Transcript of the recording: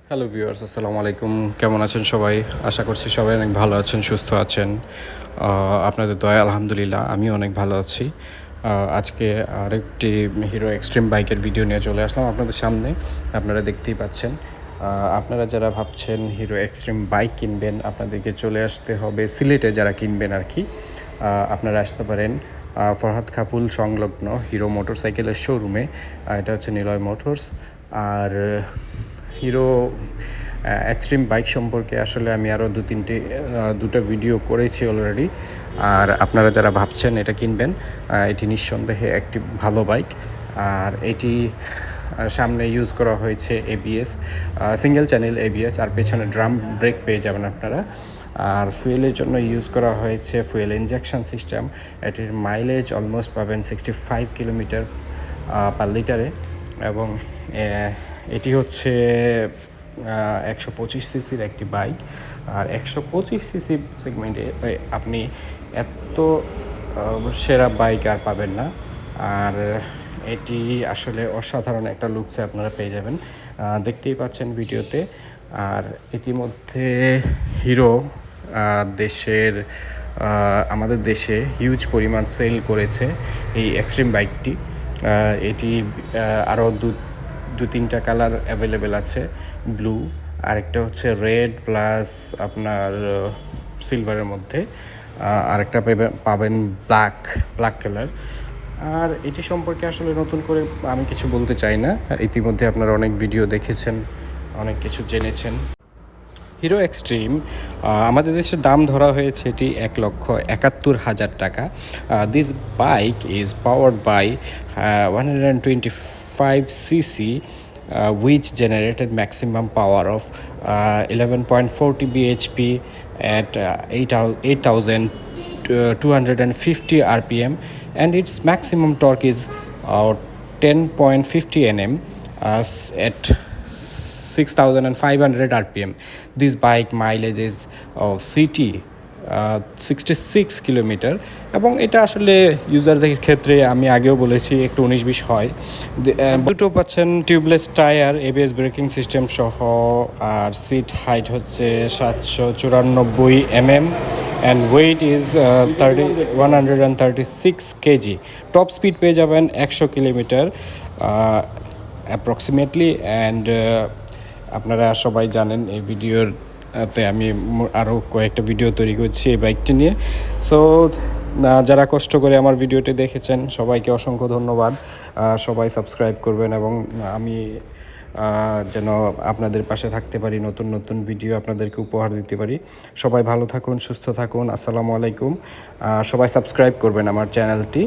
Hello viewers, আসসালামু আলাইকুম। কেমন আছেন সবাই? আশা করছি সবাই অনেক ভালো আছেন, সুস্থ আছেন। আপনাদের দয়ায় আলহামদুলিল্লাহ আমিও অনেক ভালো আছি। আজকে আরেকটি হিরো এক্সট্রিম বাইকের ভিডিও নিয়ে চলে আসলাম আপনাদের সামনে। আপনারা দেখতেই পাচ্ছেন। আপনারা যারা ভাবছেন হিরো এক্সট্রিম বাইক কিনবেন, আপনাদেরকে চলে আসতে হবে সিলেটে যারা কিনবেন আর কি। আপনারা আসতে পারেন ফরহাদ খাপুল সংলগ্ন হিরো মোটরসাইকেলের শোরুমে। এটা হচ্ছে নিলয় মোটরস। আর হিরো এক্সট্রিম বাইক সম্পর্কে আসলে আমি আরও দুটো ভিডিও করেছি অলরেডি। আর আপনারা যারা ভাবছেন এটা কিনবেন, এটি নিঃসন্দেহে একটি ভালো বাইক। আর এটি সামনে ইউজ করা হয়েছে এবিএস, সিঙ্গেল চ্যানেল এবিএস, আর পেছনে ড্রাম ব্রেক পেয়ে যাবেন আপনারা। আর ফুয়েলের জন্য ইউজ করা হয়েছে ফুয়েল ইনজেকশন সিস্টেম। এটির মাইলেজ অলমোস্ট পাবেন 65 কিলোমিটার পার লিটারে। এবং এটি হচ্ছে 125 সিসির একটি বাইক। আর 125 সিসি সেগমেন্টে আপনি এত সেরা বাইক আর পাবেন না। আর এটি আসলে অসাধারণ একটা লুকসে আপনারা পেয়ে যাবেন, দেখতেই পাচ্ছেন ভিডিওতে। আর ইতিমধ্যে হিরো আমাদের দেশে হিউজ পরিমাণ সেল করেছে এই এক্সট্রিম বাইকটি। এটি আরও দু তিনটা কালার অ্যাভেলেবেল আছে, ব্লু, আরেকটা হচ্ছে রেড প্লাস আপনার সিলভারের মধ্যে, আরেকটা পাবেন ব্ল্যাক কালার। আর এটি সম্পর্কে আসলে নতুন করে আমি কিছু বলতে চাই না, ইতিমধ্যে আপনারা অনেক ভিডিও দেখেছেন, অনেক কিছু জেনেছেন। হিরো এক্সট্রিম আমাদের দেশে দাম ধরা হয়েছে এটি 1,71,000 টাকা। This bike is powered by 125 CC which generated maximum power of 11.40 bhp at 8,250 rpm, and its maximum torque is 10.50 nm at 6,500 rpm. This bike mileage is city 66 kilometre. এবং এটা আসলে ইউজারদের ক্ষেত্রে আমি আগেও বলেছি একটু 19-20 হয়। দুটো পাচ্ছেন tubeless tyre, ABS braking system সহ। আর সিট হাইট হচ্ছে 794 mm and weight is 136 KG. Top speed পেয়ে যাবেন 100 কিলোমিটার অ্যাপ্রক্সিমেটলি। অ্যান্ড আপনারা সবাই জানেন এই ভিডিওতে আমি আরও কয়েকটা ভিডিও তৈরি করছি এই বাইকটি নিয়ে। সো যারা কষ্ট করে আমার ভিডিওটি দেখেছেন সবাইকে অসংখ্য ধন্যবাদ। সবাই সাবস্ক্রাইব করবেন এবং আমি যেন আপনাদের পাশে থাকতে পারি, নতুন নতুন ভিডিও আপনাদেরকে উপহার দিতে পারি। সবাই ভালো থাকুন, সুস্থ থাকুন। আসসালামু আলাইকুম। সবাই সাবস্ক্রাইব করবেন আমার চ্যানেলটি।